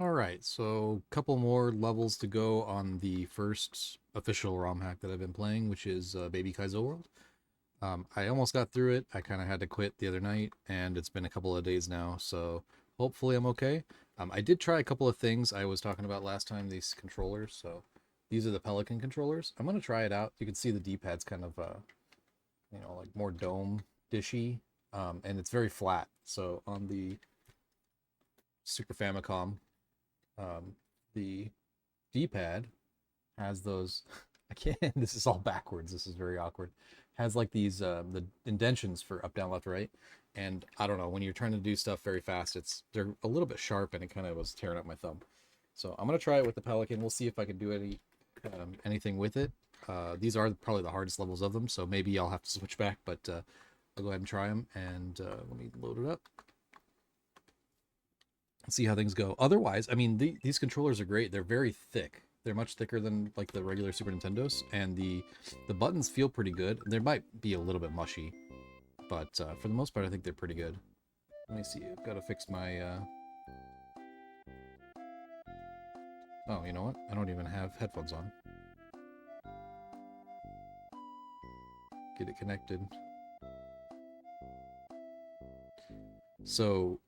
All right, so a couple more levels to go on the first official ROM hack that I've been playing, which is Baby Kaizo World. I almost got through it. I kind of had to quit the other night, and it's been a couple of days now, so hopefully I'm okay. I did try a couple of things I was talking about last time, these controllers. So these are the Pelican controllers. I'm gonna try it out. You can see the D-pad's kind of, like more dome dishy, and it's very flat. So on the Super Famicom, the D-pad has those. I can't. This is all backwards. This is very awkward. Has like these the indentions for up, down, left, right, and I don't know, when you're trying to do stuff very fast, they're a little bit sharp, and it kind of was tearing up my thumb. So I'm gonna try it with the Pelican. We'll see if I can do anything with it. These are probably the hardest levels of them, so maybe I'll have to switch back. But I'll go ahead and try them, and let me load it up. See how things go. Otherwise, I mean, these controllers are great. They're very thick. They're much thicker than like the regular Super Nintendos, and the buttons feel pretty good. They might be a little bit mushy, but for the most part, I think they're pretty good. Let me see. I've got to fix my. Oh, you know what? I don't even have headphones on. Get it connected. So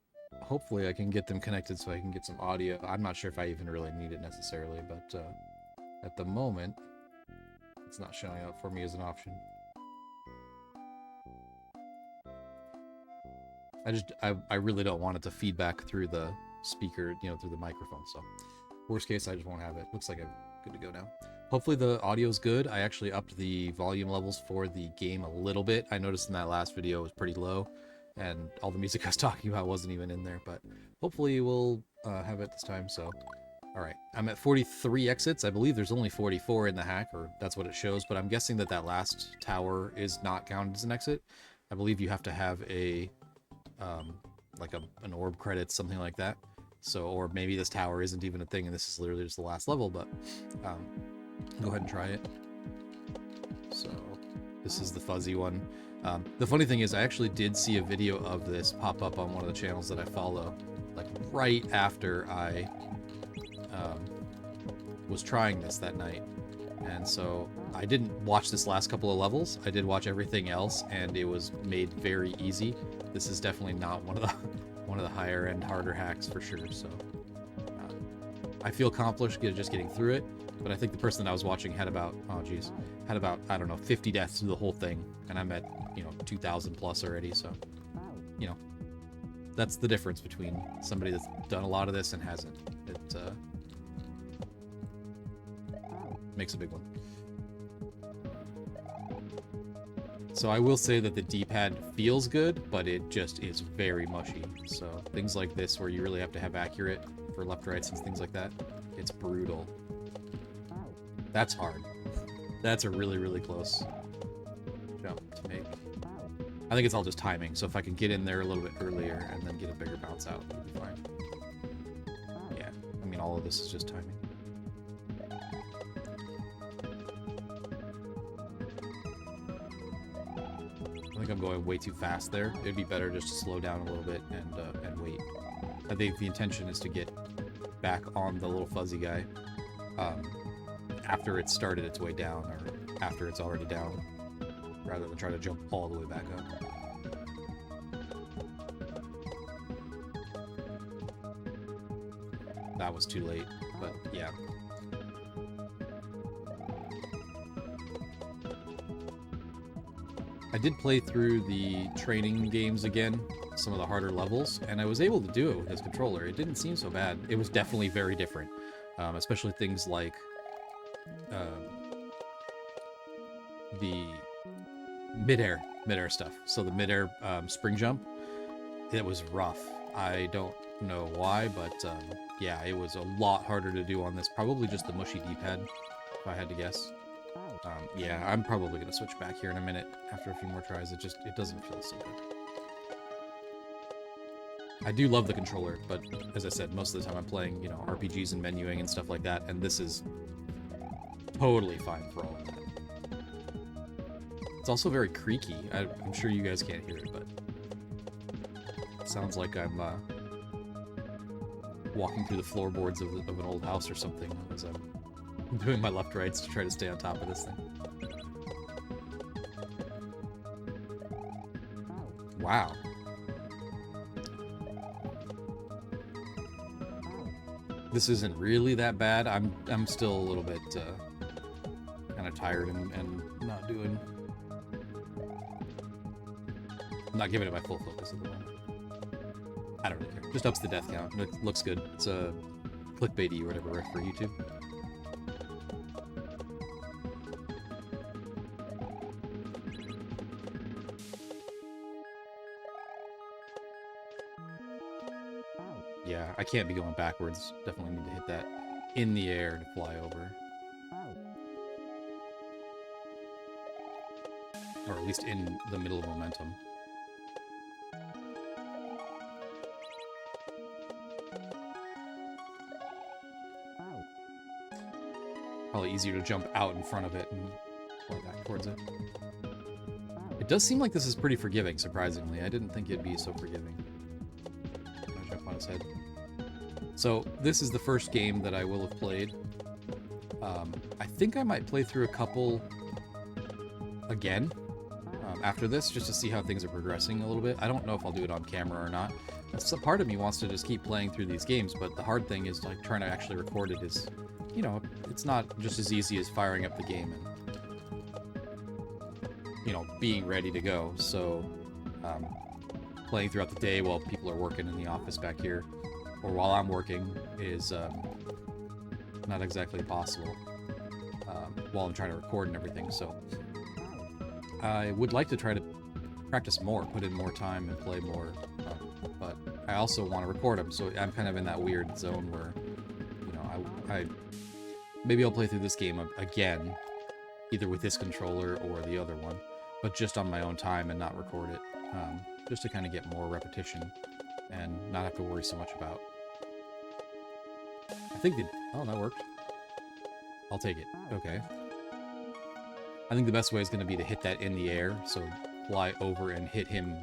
hopefully I can get them connected so I can get some audio. I'm not sure if I even really need it necessarily, but at the moment, it's not showing up for me as an option. I really don't want it to feed back through the speaker, through the microphone. So worst case, I just won't have it. Looks like I'm good to go now. Hopefully the audio's good. I actually upped the volume levels for the game a little bit. I noticed in that last video it was pretty low, and all the music I was talking about wasn't even in there, but hopefully we'll have it this time. So, all right, I'm at 43 exits. I believe there's only 44 in the hack, or that's what it shows, but I'm guessing that last tower is not counted as an exit. I believe you have to have a, like an orb credit, something like that. So, or maybe this tower isn't even a thing and this is literally just the last level, but go ahead and try it. So, this is the fuzzy one. The funny thing is, I actually did see a video of this pop up on one of the channels that I follow, like right after I was trying this that night. And so I didn't watch this last couple of levels. I did watch everything else, and it was made very easy. This is definitely not one of the higher end, harder hacks for sure. So I feel accomplished just getting through it. But I think the person that I was watching had about, I don't know, 50 deaths through the whole thing, and I'm at 2,000 plus already. So that's the difference between somebody that's done a lot of this and hasn't. It makes a big one. So I will say that the D-pad feels good, but it just is very mushy. So things like this, where you really have to have accurate for left, rights, and things like that, it's brutal. That's hard. That's a really, really close jump to make. I think it's all just timing. So if I can get in there a little bit earlier and then get a bigger bounce out, it'll be fine. Yeah, I mean, all of this is just timing. I think I'm going way too fast there. It'd be better just to slow down a little bit and wait. I think the intention is to get back on the little fuzzy guy after it started its way down, or after it's already down, rather than try to jump all the way back up. That was too late, but yeah. I did play through the training games again, some of the harder levels, and I was able to do it with this controller. It didn't seem so bad. It was definitely very different, especially things like the midair stuff. So the midair spring jump, it was rough. I don't know why, but yeah, it was a lot harder to do on this. Probably just the mushy D-pad, if I had to guess. Yeah, I'm probably going to switch back here in a minute after a few more tries. It doesn't feel so good. I do love the controller, but as I said, most of the time I'm playing, RPGs and menuing and stuff like that, and this is totally fine for all of that. It's also very creaky. I'm sure you guys can't hear it, but it sounds like I'm walking through the floorboards of an old house or something as I'm doing my left rights to try to stay on top of this thing. Wow. This isn't really that bad. I'm still a little bit kind of tired and not giving it my full focus at the moment. I don't really care. Just ups the death count. It looks good. It's a clickbaity or whatever, right, for YouTube. Yeah, I can't be going backwards. Definitely need to hit that in the air to fly over. Or at least in the middle of momentum. Probably easier to jump out in front of it and fly back towards it. It does seem like this is pretty forgiving, surprisingly. I didn't think it'd be so forgiving. I'm gonna jump on his head. So, this is the first game that I will have played. I think I might play through a couple again after this, just to see how things are progressing a little bit. I don't know if I'll do it on camera or not. So part of me wants to just keep playing through these games, but the hard thing is like trying to actually record it is, you know, it's not just as easy as firing up the game and, you know, being ready to go. So playing throughout the day while people are working in the office back here, or while I'm working, is not exactly possible while I'm trying to record and everything. So I would like to try to practice more, put in more time and play more, but I also want to record them, so I'm kind of in that weird zone where, you know, I maybe I'll play through this game again, either with this controller or the other one, but just on my own time and not record it, just to kind of get more repetition and not have to worry so much about. I think oh, that worked. I'll take it. Okay. I think the best way is going to be to hit that in the air, so fly over and hit him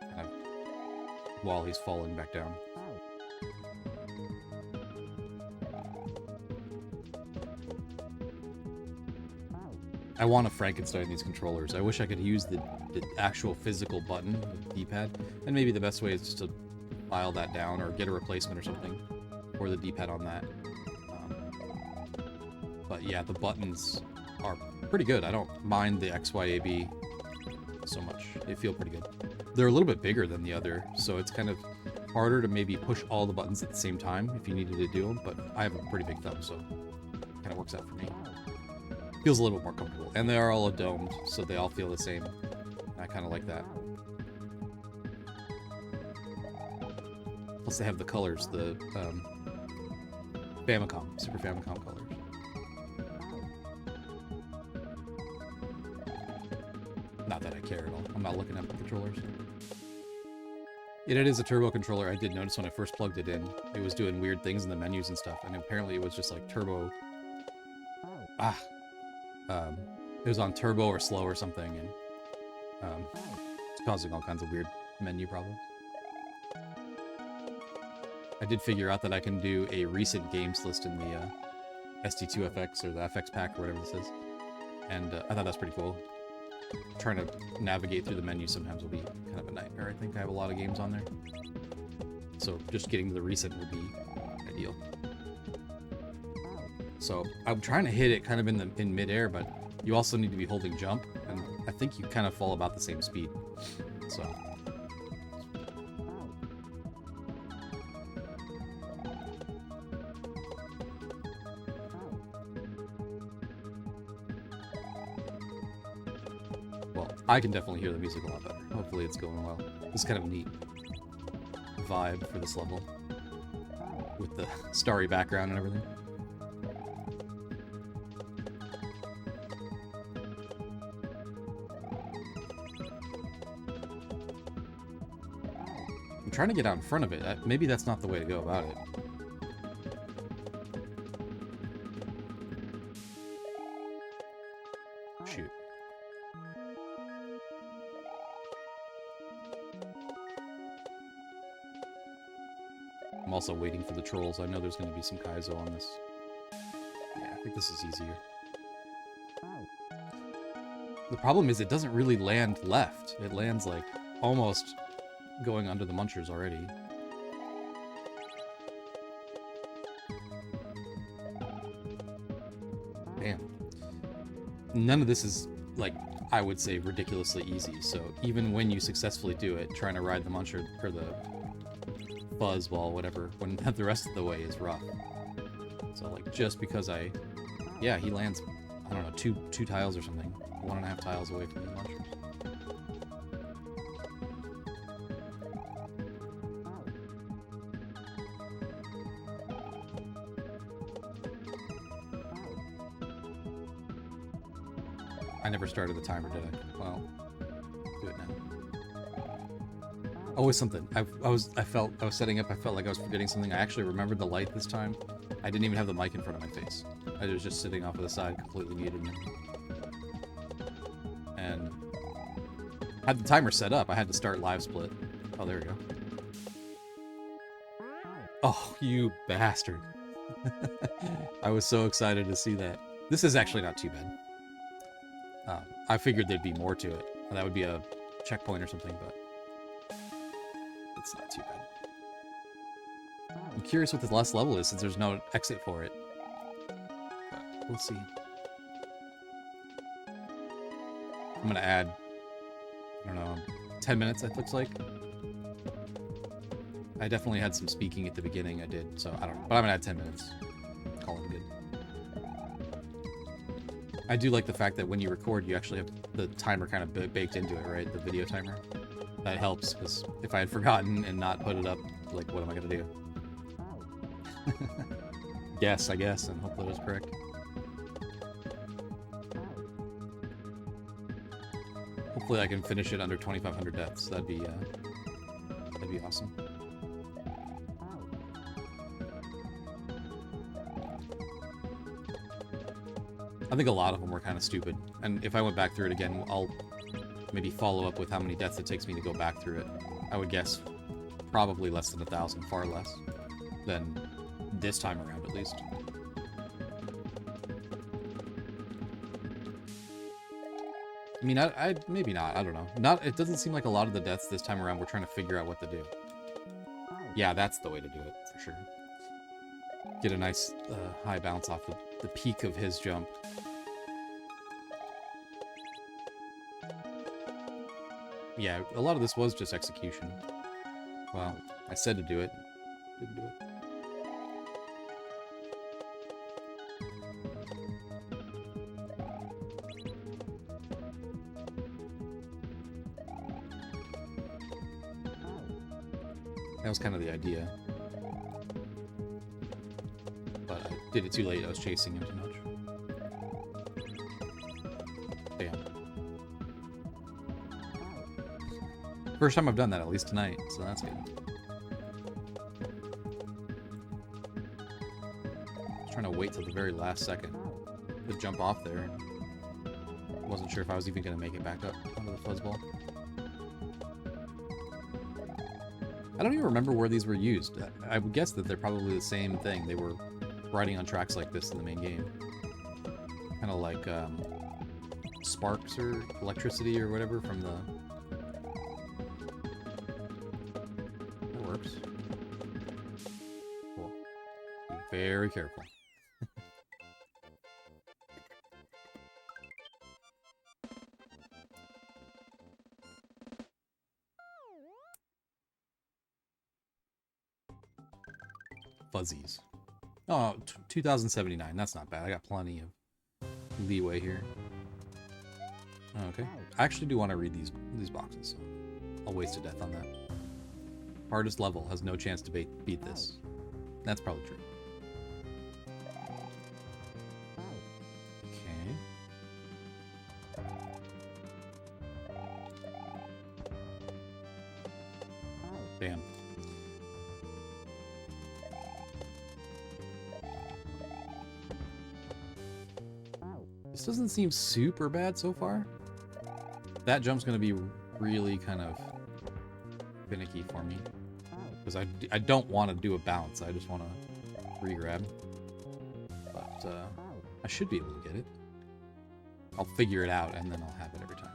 kind of while he's falling back down. I want to Frankenstein these controllers. I wish I could use the actual physical button, the D-pad, and maybe the best way is just to file that down or get a replacement or something for the D-pad on that. But yeah, the buttons are pretty good. I don't mind the XYAB so much. They feel pretty good. They're a little bit bigger than the other, so it's kind of harder to maybe push all the buttons at the same time if you needed to do them, but I have a pretty big thumb, so it kind of works out for me. Feels a little bit more comfortable. And they are all domed, so they all feel the same. I kind of like that. Plus they have the colors, the Famicom, Super Famicom colors. Not that I care at all. I'm not looking at the controllers. It is a turbo controller. I did notice when I first plugged it in, it was doing weird things in the menus and stuff, and apparently it was just like turbo. It was on turbo or slow or something, and it's causing all kinds of weird menu problems. I did figure out that I can do a recent games list in the ST2FX or the FX pack or whatever this is, and I thought that's pretty cool. Trying to navigate through the menu sometimes will be kind of a nightmare. I think I have a lot of games on there, so just getting to the recent would be ideal. So I'm trying to hit it kind of in midair, but you also need to be holding jump, and I think you kind of fall about the same speed. So well, I can definitely hear the music a lot better. Hopefully it's going well. It's kind of a neat vibe for this level with the starry background and everything. I'm trying to get out in front of it. Maybe that's not the way to go about it. Shoot. I'm also waiting for the trolls. I know there's going to be some Kaizo on this. Yeah, I think this is easier. The problem is it doesn't really land left. It lands, like, almost going under the munchers already. Damn. None of this is, like, I would say ridiculously easy, so even when you successfully do it, trying to ride the muncher, or the fuzzball, whatever, when the rest of the way is rough. So, like, just because yeah, he lands, I don't know, two tiles or something. 1.5 tiles away from the munchers. I never started the timer, did I? Well, do it now. Always something. I was setting up, I felt like I was forgetting something. I actually remembered the light this time. I didn't even have the mic in front of my face. I was just sitting off to the side, completely muted. And had the timer set up. I had to start live split. Oh, there we go. Oh, you bastard. I was so excited to see that. This is actually not too bad. I figured there'd be more to it. That would be a checkpoint or something, but it's not too bad. I'm curious what the last level is, since there's no exit for it. But we'll see. I'm gonna add, I don't know, 10 minutes, it looks like. I definitely had some speaking at the beginning, I did, so I don't know. But I'm gonna add 10 minutes. Call it good. I do like the fact that when you record, you actually have the timer kind of baked into it, right? The video timer. That helps, because if I had forgotten and not put it up, like, what am I gonna do? Guess, I guess, and hopefully it was correct. Hopefully I can finish it under 2,500 deaths. That'd be awesome. I think a lot of them were kind of stupid, and if I went back through it again, I'll maybe follow up with how many deaths it takes me to go back through it. I would guess probably less than 1,000, far less than this time around, at least. I mean, I maybe not, I don't know. It doesn't seem like a lot of the deaths this time around we're trying to figure out what to do. Yeah, that's the way to do it, for sure. Get a nice high bounce off the peak of his jump. Yeah, a lot of this was just execution. Well, I said to do it. Didn't do it. That was kind of the idea. But I did it too late. I was chasing him too much. Damn. First time I've done that, at least tonight, so that's good. I was trying to wait till the very last second to jump off there. Wasn't sure if I was even going to make it back up onto the fuzzball. I don't even remember where these were used. I would guess that they're probably the same thing. They were riding on tracks like this in the main game. Kind of like sparks or electricity or whatever from the... That works. Cool. Be very careful. Fuzzies. Oh, 2079. That's not bad. I got plenty of leeway here. Okay. I actually do want to read these boxes, so I'll waste a death on that. Hardest level has no chance to beat this. That's probably true. Okay. Damn. This doesn't seem super bad so far. That jump's going to be really kind of finicky for me. because I don't want to do a bounce. I just want to re-grab. But I should be able to get it. I'll figure it out, and then I'll have it every time.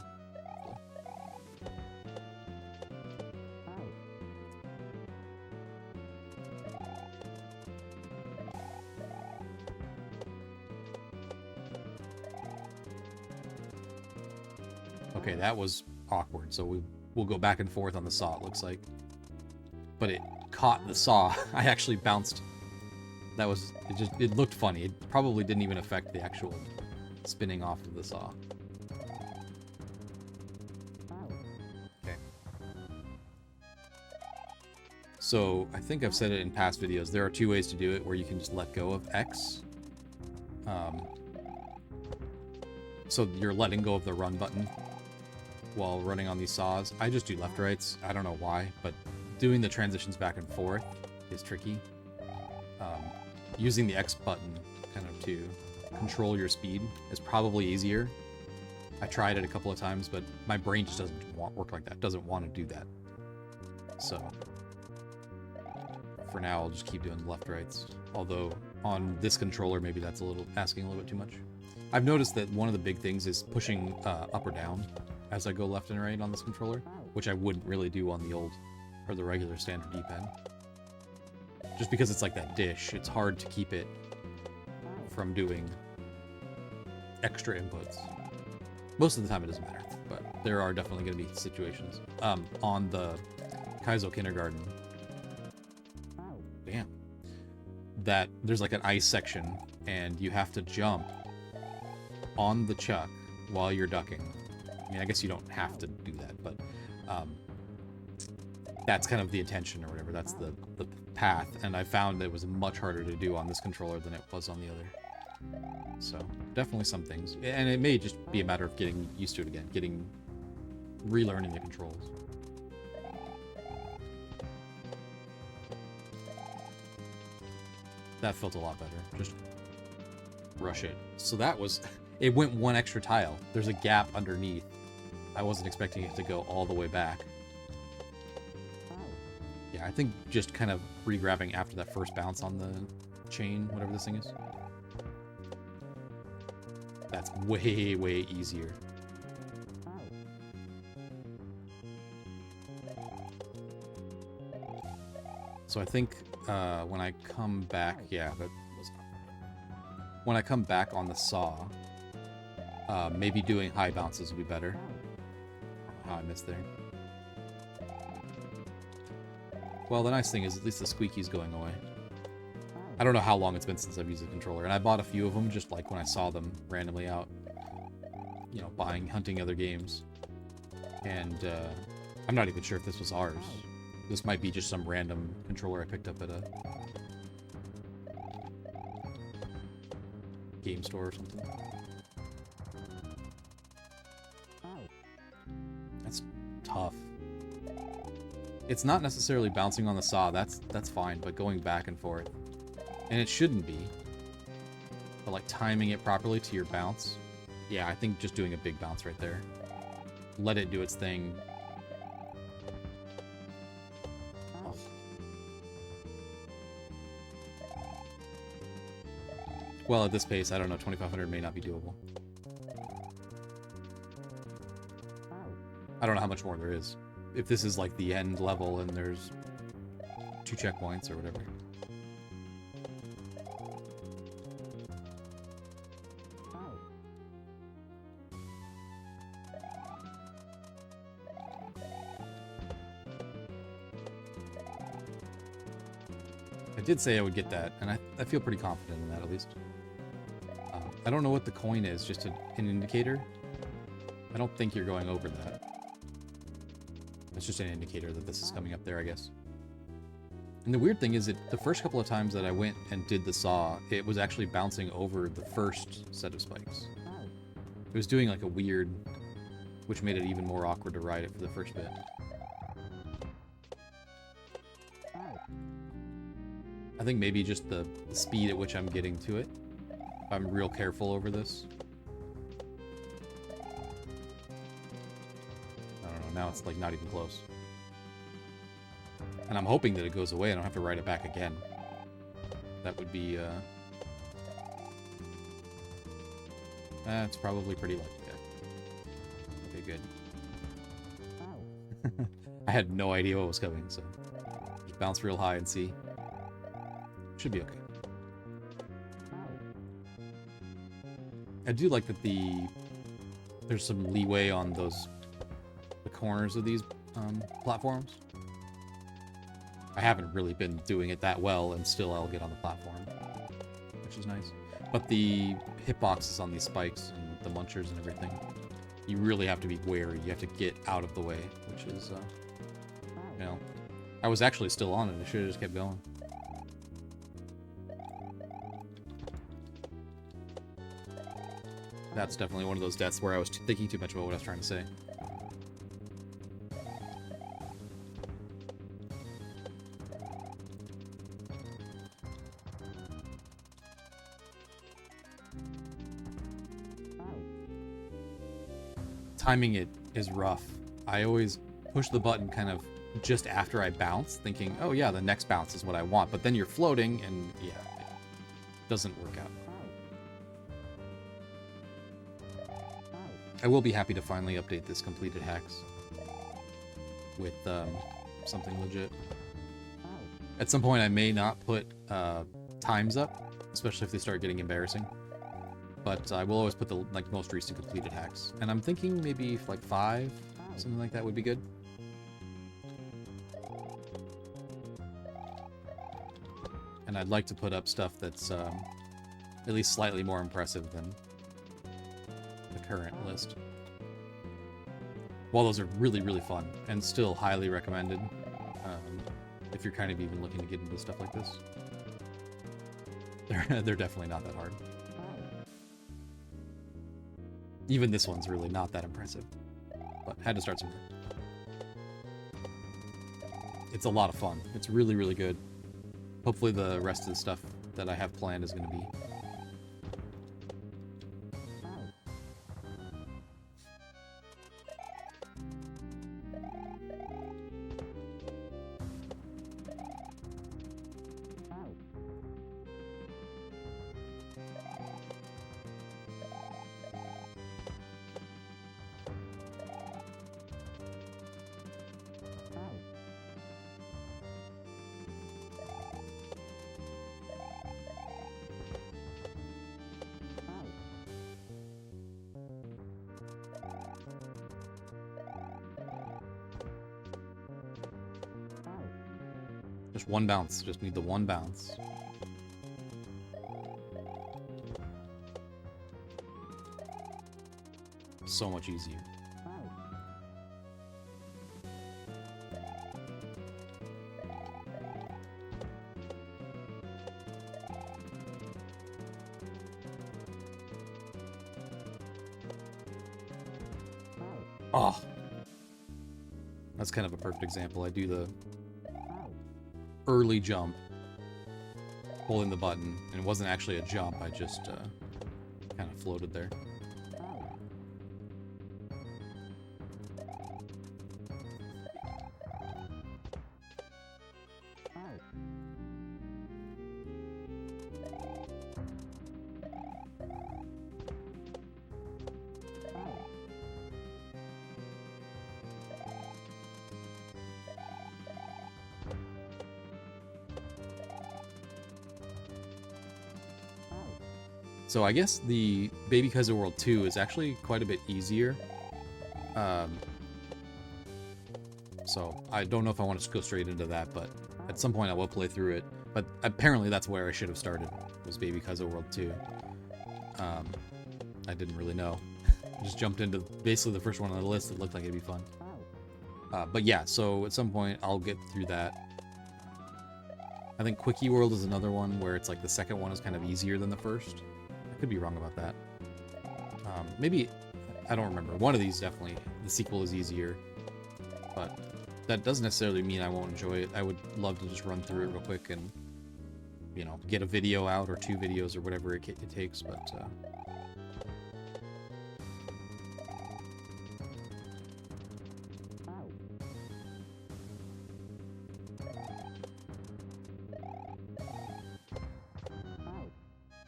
Okay, that was awkward. So we'll go back and forth on the saw, it looks like. But it caught the saw. I actually bounced. It looked funny. It probably didn't even affect the actual spinning off of the saw. Okay. So I think I've said it in past videos. There are two ways to do it, where you can just let go of X. So you're letting go of the run button while running on these saws. I just do left rights. I don't know why, but doing the transitions back and forth is tricky. Using the X button kind of to control your speed is probably easier. I tried it a couple of times, but my brain just doesn't work like that. It doesn't want to do that. So for now, I'll just keep doing left rights. Although on this controller, maybe that's asking a little bit too much. I've noticed that one of the big things is pushing up or down as I go left and right on this controller, which I wouldn't really do on the old or the regular standard D-pad. Just because it's like that dish, it's hard to keep it from doing extra inputs. Most of the time it doesn't matter, but there are definitely going to be situations. On the Kaizo Kindergarten, that there's like an ice section, and you have to jump on the chuck while you're ducking. I mean, I guess you don't have to do that, but that's kind of the intention or whatever. That's the path, and I found that it was much harder to do on this controller than it was on the other. So definitely some things, and it may just be a matter of getting used to it again, relearning the controls. That felt a lot better. Just rush it. So that was, it went one extra tile. There's a gap underneath. I wasn't expecting it to go all the way back. Yeah, I think just kind of re-grabbing after that first bounce on the chain, whatever this thing is. That's way, way easier. So I think when I come back, when I come back on the saw, maybe doing high bounces would be better. Oh, I missed there. Well, the nice thing is at least the squeaky's going away. I don't know how long it's been since I've used a controller, and I bought a few of them just like when I saw them randomly out, you know, hunting other games. And I'm not even sure if this was ours. This might be just some random controller I picked up at a game store or something. That's tough. It's not necessarily bouncing on the saw, that's fine, but going back and forth. And it shouldn't be. But like timing it properly to your bounce. Yeah, I think just doing a big bounce right there. Let it do its thing. Oh. Well, at this pace, I don't know, 2500 may not be doable. I don't know how much more there is. If this is like the end level and there's 2 checkpoints or whatever. I did say I would get that, and I feel pretty confident in that at least. I don't know what the coin is, just an indicator. I don't think you're going over that. It's just an indicator that this is coming up there, I guess. And the weird thing is that the first couple of times that I went and did the saw, it was actually bouncing over the first set of spikes. It was doing like a weird, which made it even more awkward to ride it for the first bit. I think maybe just the speed at which I'm getting to it. If I'm real careful over this. I don't know, now it's like not even close. And I'm hoping that it goes away. I don't have to write it back again. That would be, that's probably pretty likely. Okay, good. I had no idea what was coming, so just bounce real high and see. Should be okay. I do like that there's some leeway on the corners of these platforms. I haven't really been doing it that well, and still I'll get on the platform, which is nice. But the hitboxes on these spikes and the munchers and everything, you really have to be wary. You have to get out of the way, which is, you know, I was actually still on it. I should have just kept going. That's definitely one of those deaths where I was thinking too much about what I was trying to say. Timing it is rough. I always push the button kind of just after I bounce, thinking, oh yeah, the next bounce is what I want. But then you're floating, and yeah, it doesn't work out. I will be happy to finally update this completed hacks with something legit. At some point, I may not put times up, especially if they start getting embarrassing. But I will always put the most recent completed hacks. And I'm thinking maybe like 5, something like that would be good. And I'd like to put up stuff that's at least slightly more impressive than the current list. While those are really, really fun and still highly recommended if you're kind of even looking to get into stuff like this. They're definitely not that hard. Even this one's really not that impressive, but had to start somewhere. It's a lot of fun. It's really, really good. Hopefully the rest of the stuff that I have planned is going to be. Just one bounce. Just need the one bounce. So much easier. Oh. That's kind of a perfect example. I do the early jump, holding the button, and it wasn't actually a jump, I just kind of floated there. So I guess the Baby Kaizo World 2 is actually quite a bit easier. So I don't know if I want to go straight into that, but at some point I will play through it. But apparently that's where I should have started, was Baby Kaizo World 2. I didn't really know. Just jumped into basically the first one on the list that looked like it'd be fun. But yeah, so at some point I'll get through that. I think Quickie World is another one where it's like the second one is kind of easier than the first. I could be wrong about that. Maybe, I don't remember. One of these definitely, the sequel is easier. But that doesn't necessarily mean I won't enjoy it. I would love to just run through it real quick and, you know, get a video out or 2 videos or whatever it takes, but...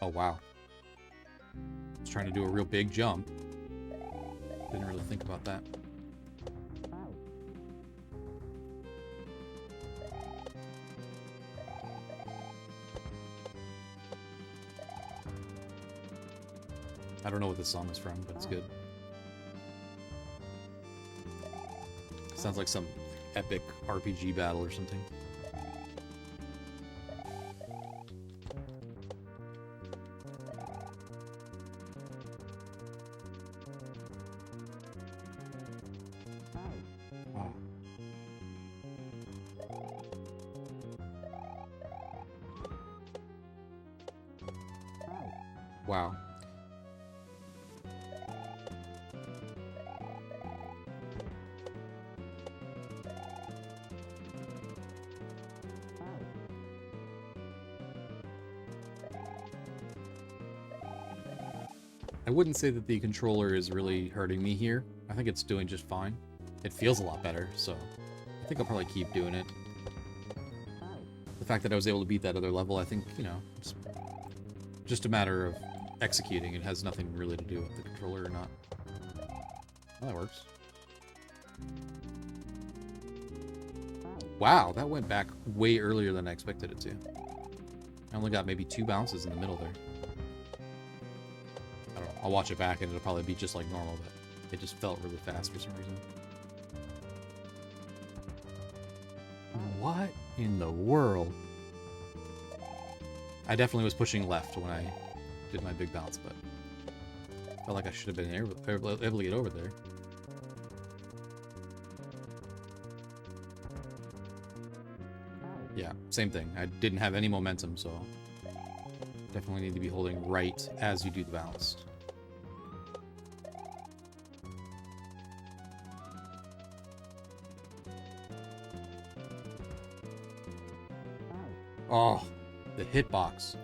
Oh, wow. I was trying to do a real big jump. Didn't really think about that. I don't know what this song is from, but it's good. Sounds like some epic RPG battle or something. Wow. Wow. I wouldn't say that the controller is really hurting me here. I think it's doing just fine. It feels a lot better, so I think I'll probably keep doing it. The fact that I was able to beat that other level, I think, you know, it's just a matter of executing. It has nothing really to do with the controller or not. Well, that works. Wow, that went back way earlier than I expected it to. I only got maybe 2 bounces in the middle there. I don't know. I'll watch it back and it'll probably be just like normal, but it just felt really fast for some reason. What in the world? I definitely was pushing left when I did my big bounce, but felt like I should have been able to get over there. Yeah, same thing. I didn't have any momentum, so definitely need to be holding right as you do the bounce. Oh, the hitbox.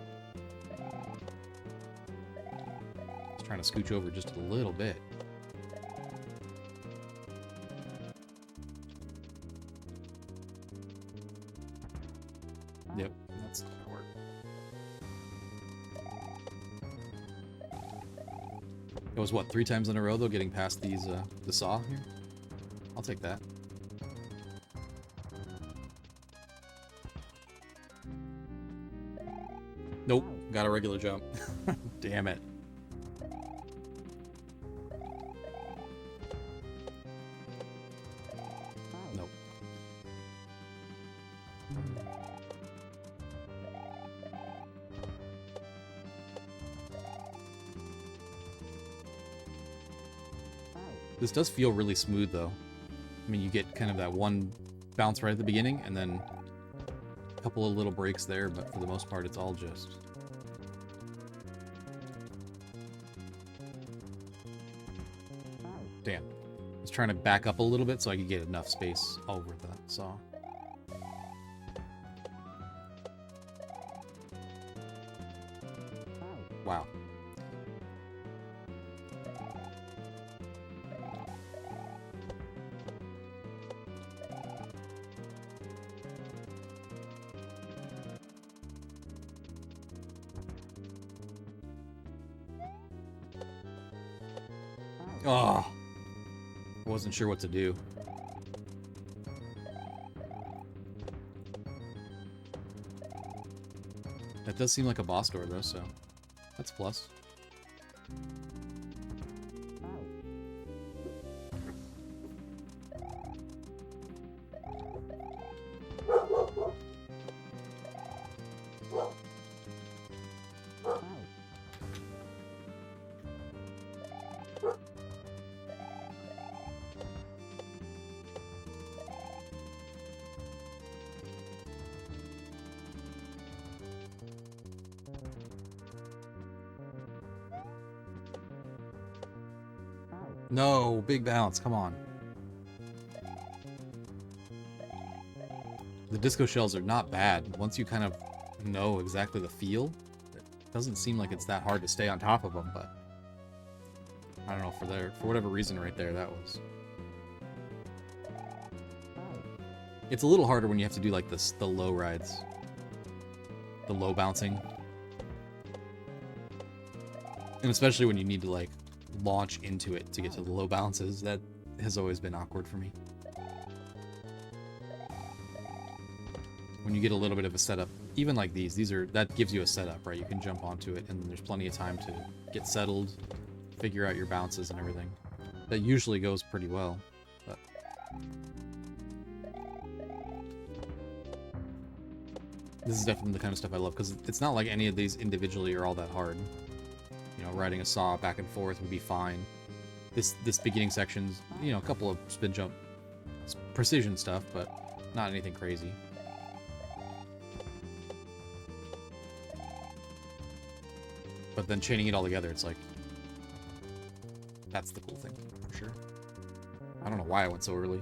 I was trying to scooch over just a little bit. Yep, that's not gonna work. It was what, 3 times in a row though, getting past these the saw here? I'll take that. Nope, got a regular jump. Damn it. Nope. This does feel really smooth though. I mean, you get kind of that one bounce right at the beginning and then a couple of little breaks there, but for the most part it's all just... Damn. I was trying to back up a little bit so I could get enough space over that saw. Wow. Oh, I wasn't sure what to do. That does seem like a boss door though, so that's a plus. No, big bounce, come on. The disco shells are not bad. Once you kind of know exactly the feel, it doesn't seem like it's that hard to stay on top of them, but I don't know, for whatever reason right there, that was... It's a little harder when you have to do like the low rides. The low bouncing. And especially when you need to, like, launch into it to get to the low bounces, that has always been awkward for me. When you get a little bit of a setup, even like these are, that gives you a setup, right? You can jump onto it, and there's plenty of time to get settled, figure out your bounces and everything. That usually goes pretty well, but... This is definitely the kind of stuff I love, because it's not like any of these individually are all that hard. You know, riding a saw back and forth would be fine. This beginning section's, you know, a couple of spin jump precision stuff, but not anything crazy. But then chaining it all together, it's like... That's the cool thing, for sure. I don't know why I went so early.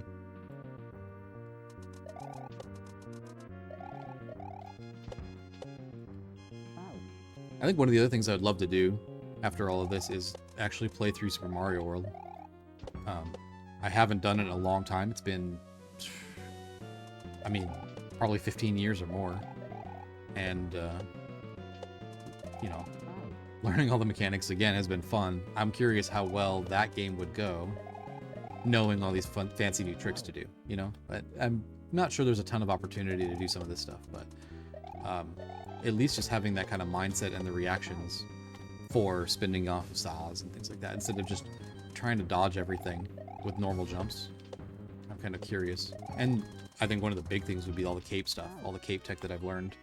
I think one of the other things I'd love to do after all of this is actually play through Super Mario World. I haven't done it in a long time. It's been, I mean, probably 15 years or more. And, you know, learning all the mechanics again has been fun. I'm curious how well that game would go, knowing all these fun, fancy new tricks to do, you know? I'm not sure there's a ton of opportunity to do some of this stuff, but at least just having that kind of mindset and the reactions for spinning off of saws and things like that, instead of just trying to dodge everything with normal jumps. I'm kind of curious. And I think one of the big things would be all the cape stuff, all the cape tech that I've learned.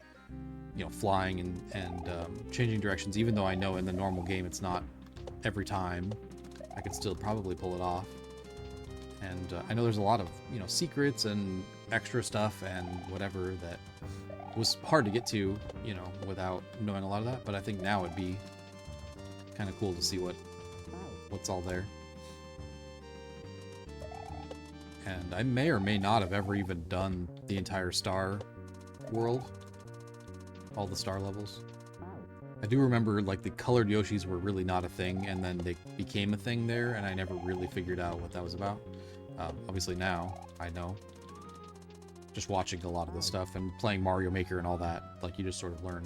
You know, flying and changing directions, even though I know in the normal game it's not every time, I could still probably pull it off. And I know there's a lot of, you know, secrets and extra stuff and whatever that was hard to get to, you know, without knowing a lot of that, but I think now it'd be kind of cool to see what's all there. And I may or may not have ever even done the entire star world. All the star levels. I do remember, like, the colored Yoshis were really not a thing, and then they became a thing there, and I never really figured out what that was about. Obviously now, I know. Just watching a lot of this stuff and playing Mario Maker and all that, like, you just sort of learn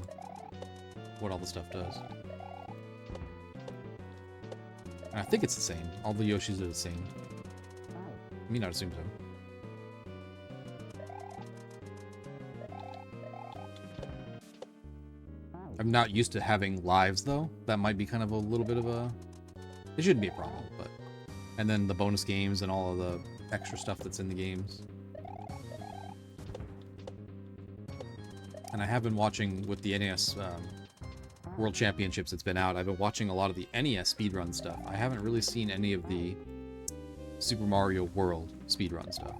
what all the stuff does. And I think it's the same. All the Yoshis are the same. I mean, I'd assume so. I'm not used to having lives, though. That might be kind of a little bit of a... It shouldn't be a problem, but... And then the bonus games and all of the extra stuff that's in the games. And I have been watching with the NES World Championships that's been out. I've been watching a lot of the NES speedrun stuff. I haven't really seen any of the Super Mario World speedrun stuff.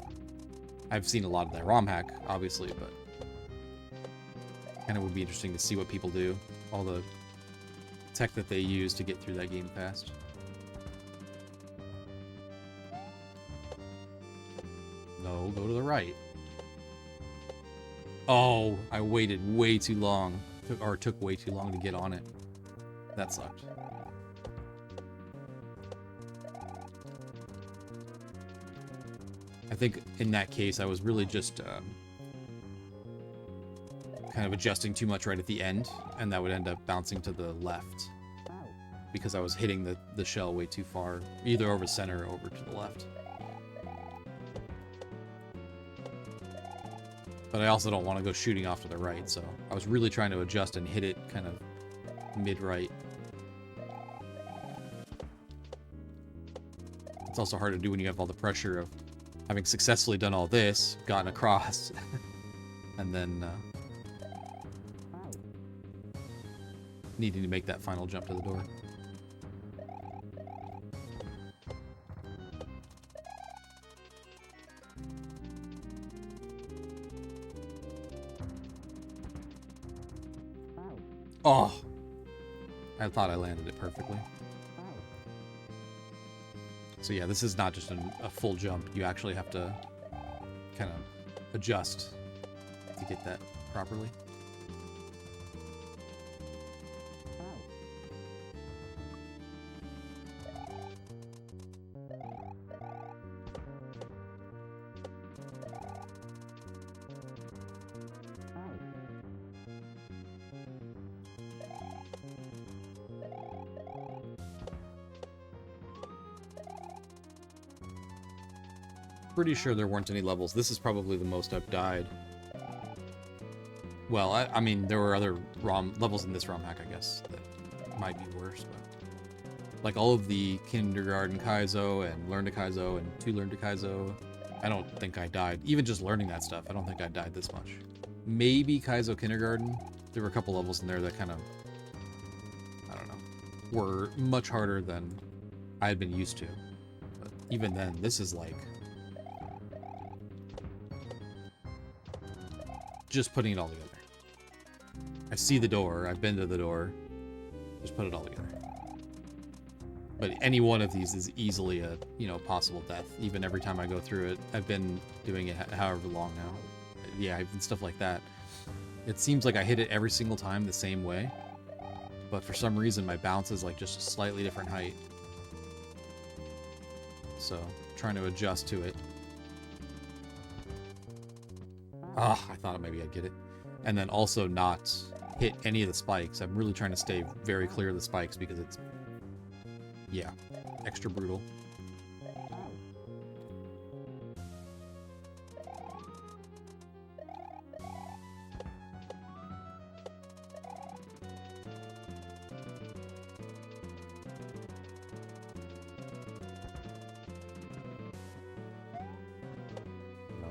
I've seen a lot of that ROM hack, obviously, but... kind of would be interesting to see what people do. All the tech that they use to get through that game fast. No, go to the right. Oh, I waited way too long. Took way too long to get on it. That sucked. I think in that case, I was really just kind of adjusting too much right at the end, and that would end up bouncing to the left because I was hitting the shell way too far, either over center or over to the left. But I also don't want to go shooting off to the right, so I was really trying to adjust and hit it kind of mid-right. It's also hard to do when you have all the pressure of having successfully done all this, gotten across, and then needing to make that final jump to the door. Oh! I thought I landed it perfectly. So yeah, this is not just a full jump. You actually have to kind of adjust to get that properly. Pretty sure there weren't any levels. This is probably the most I've died. Well, I mean, there were other levels in this ROM hack, I guess, that might be worse, but... Like, all of the Kindergarten Kaizo and Learn to Kaizo and To Learn to Kaizo, I don't think I died. Even just learning that stuff, I don't think I died this much. Maybe Kaizo Kindergarten. There were a couple levels in there that kind of, I don't know, were much harder than I had been used to. But even then, this is like... just putting it all together. I see the door, I've been to the door, just put it all together. But any one of these is easily a, you know, possible death. Even every time I go through it, I've been doing it however long now. Yeah, and stuff like that. It seems like I hit it every single time the same way, but for some reason my bounce is like just a slightly different height. So, trying to adjust to it. Ah, I thought maybe I'd get it. And then also not hit any of the spikes. I'm really trying to stay very clear of the spikes because it's, yeah, extra brutal. No,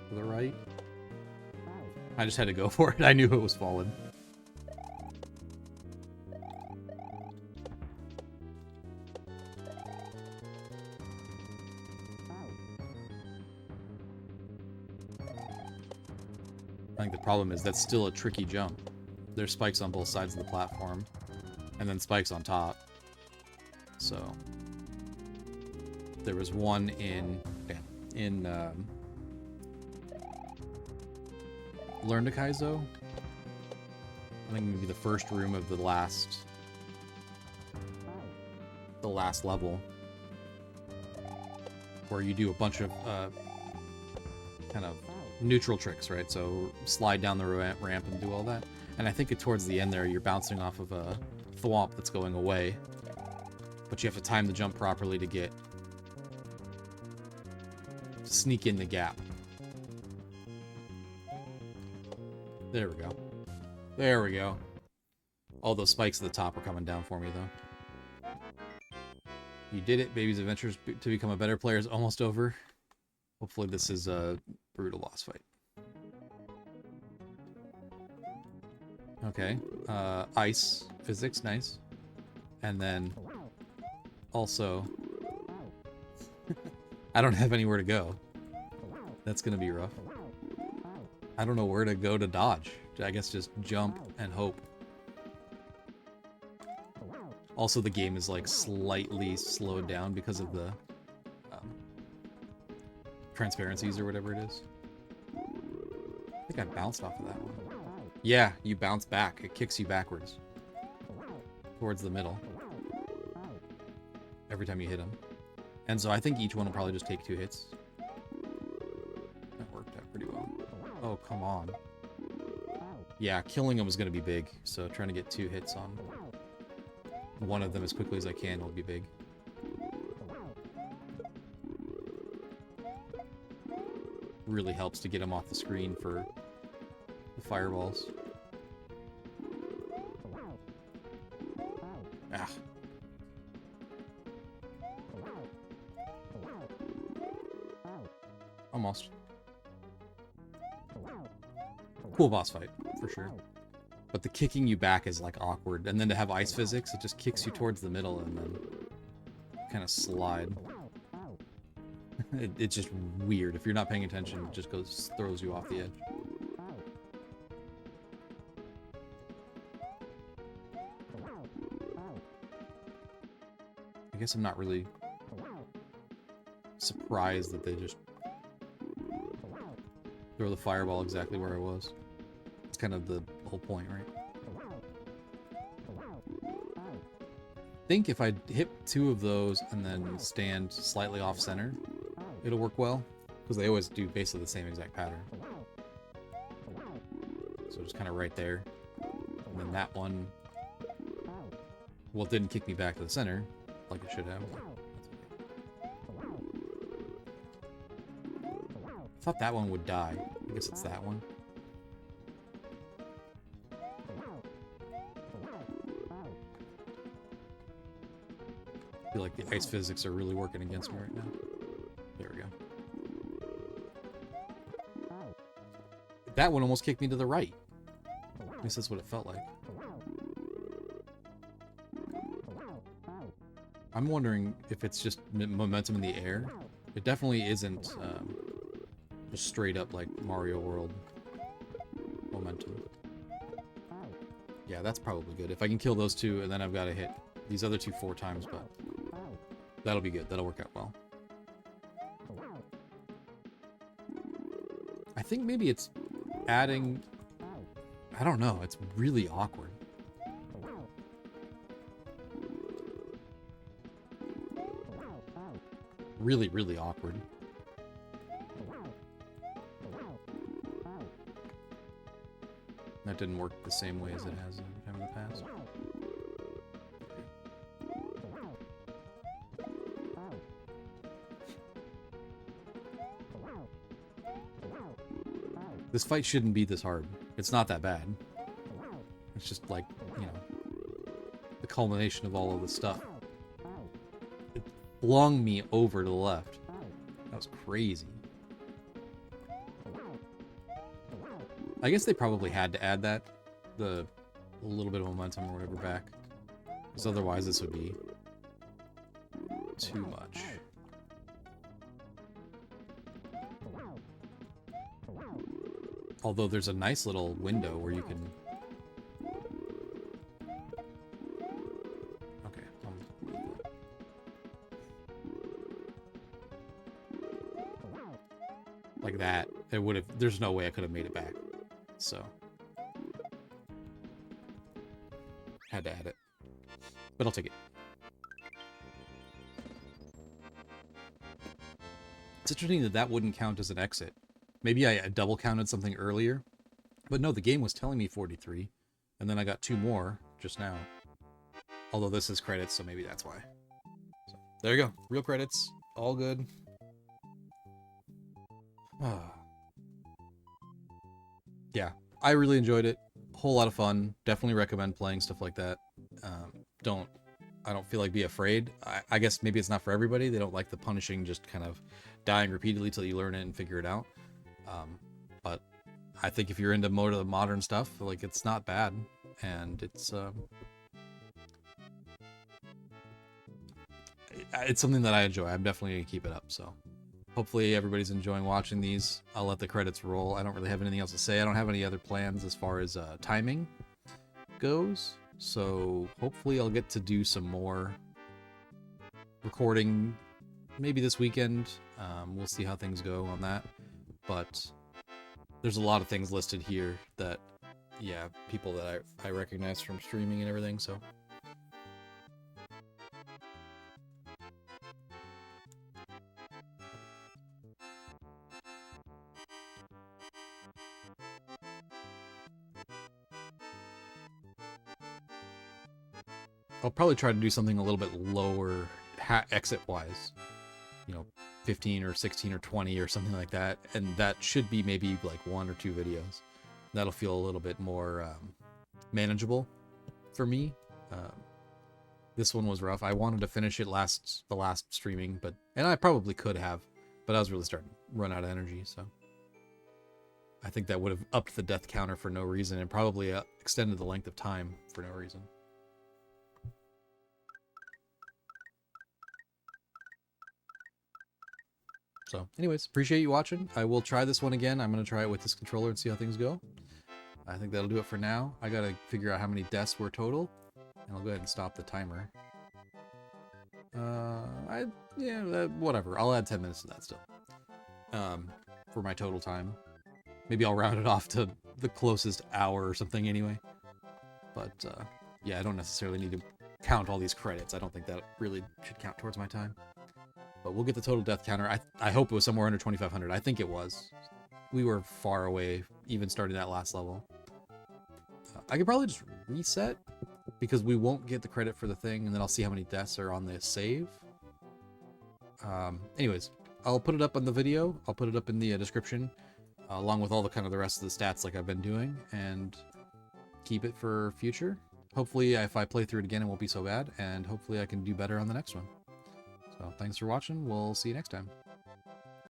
to the right. I just had to go for it. I knew it was falling. I think the problem is that's still a tricky jump. There's spikes on both sides of the platform, and then spikes on top. So there was one in Learn to Kaizo. I think maybe the first room of the last level, where you do a bunch of kind of neutral tricks, right? So slide down the ramp and do all that. And I think towards the end there, you're bouncing off of a thwomp that's going away, but you have to time the jump properly to sneak in the gap. There we go. There we go. All those spikes at the top are coming down for me, though. You did it. Baby's adventures to become a better player is almost over. Hopefully this is a brutal boss fight. Okay. Ice physics, nice. And then also... I don't have anywhere to go. That's gonna be rough. I don't know where to go to dodge. I guess just jump and hope. Also, the game is like slightly slowed down because of the transparencies or whatever it is. I think I bounced off of that one. Yeah, you bounce back. It kicks you backwards. Towards the middle. Every time you hit him. And so I think each one will probably just take 2 hits. That worked out pretty well. Oh, come on. Yeah, killing him is going to be big. So trying to get 2 hits on one of them as quickly as I can will be big. Really helps to get him off the screen for the fireballs. Ah. Almost. Cool boss fight, for sure. But the kicking you back is like awkward. And then to have ice physics, it just kicks you towards the middle and then kind of slide. It's just weird. If you're not paying attention, it just throws you off the edge. I guess I'm not really surprised that they just throw the fireball exactly where I was. It's kind of the whole point, right? I think if I hit 2 of those and then stand slightly off center, it'll work well, because they always do basically the same exact pattern. So just kind of right there. And then that one, well, it didn't kick me back to the center, like it should have. That's okay. thought that one would die. I guess it's that one. I feel like the ice physics are really working against me right now. There we go. That one almost kicked me to the right. At least that's what it felt like. I'm wondering if it's just momentum in the air. It definitely isn't just straight up like Mario World momentum. Yeah, that's probably good. If I can kill those two, and then I've got to hit these other two 4 times, but that'll be good. That'll work out well. I think maybe it's adding... I don't know. It's really awkward. Really, really awkward. That didn't work the same way as it has in the past. This fight shouldn't be this hard. It's not that bad. It's just like, you know, the culmination of all of the stuff. It flung me over to the left. That was crazy. I guess they probably had to add that, a little bit of momentum or whatever back, because otherwise this would be too much. Although there's a nice little window where you can... Okay. Like that. It would have... There's no way I could have made it back. So. Had to add it. But I'll take it. It's interesting that that wouldn't count as an exit. Maybe I double counted something earlier. But no, the game was telling me 43. And then I got 2 more just now. Although this is credits, so maybe that's why. So, there you go. Real credits. All good. Yeah, I really enjoyed it. Whole lot of fun. Definitely recommend playing stuff like that. I don't feel like be afraid. I guess maybe it's not for everybody. They don't like the punishing, just kind of dying repeatedly till you learn it and figure it out. But I think if you're into more of the modern stuff, like, it's not bad, and it's something that I enjoy. I'm definitely gonna keep it up. So hopefully everybody's enjoying watching these. I'll let the credits roll. I don't really have anything else to say. I don't have any other plans as far as timing goes. So hopefully I'll get to do some more recording maybe this weekend. We'll see how things go on that. But there's a lot of things listed here that, yeah, people that I recognize from streaming and everything, so. I'll probably try to do something a little bit lower exit-wise. You know, 15 or 16 or 20 or something like that. And that should be maybe like 1 or 2 videos. That'll feel a little bit more manageable for me. This one was rough. I wanted to finish it the last streaming, and I probably could have, but I was really starting to run out of energy, so. I think that would have upped the death counter for no reason and probably extended the length of time for no reason. So, anyways, appreciate you watching. I will try this one again. I'm going to try it with this controller and see how things go. I think that'll do it for now. I got to figure out how many deaths were total, and I'll go ahead and stop the timer. Whatever. I'll add 10 minutes to that still. For my total time. Maybe I'll round it off to the closest hour or something anyway. But, yeah, I don't necessarily need to count all these credits. I don't think that really should count towards my time. But we'll get the total death counter. I hope it was somewhere under 2,500. I think it was. We were far away, even starting that last level. I could probably just reset, because we won't get the credit for the thing, and then I'll see how many deaths are on the save. Anyways, I'll put it up on the video. I'll put it up in the description, along with all the kind of the rest of the stats like I've been doing, and keep it for future. Hopefully, if I play through it again, it won't be so bad, and hopefully I can do better on the next one. So thanks for watching. We'll see you next time.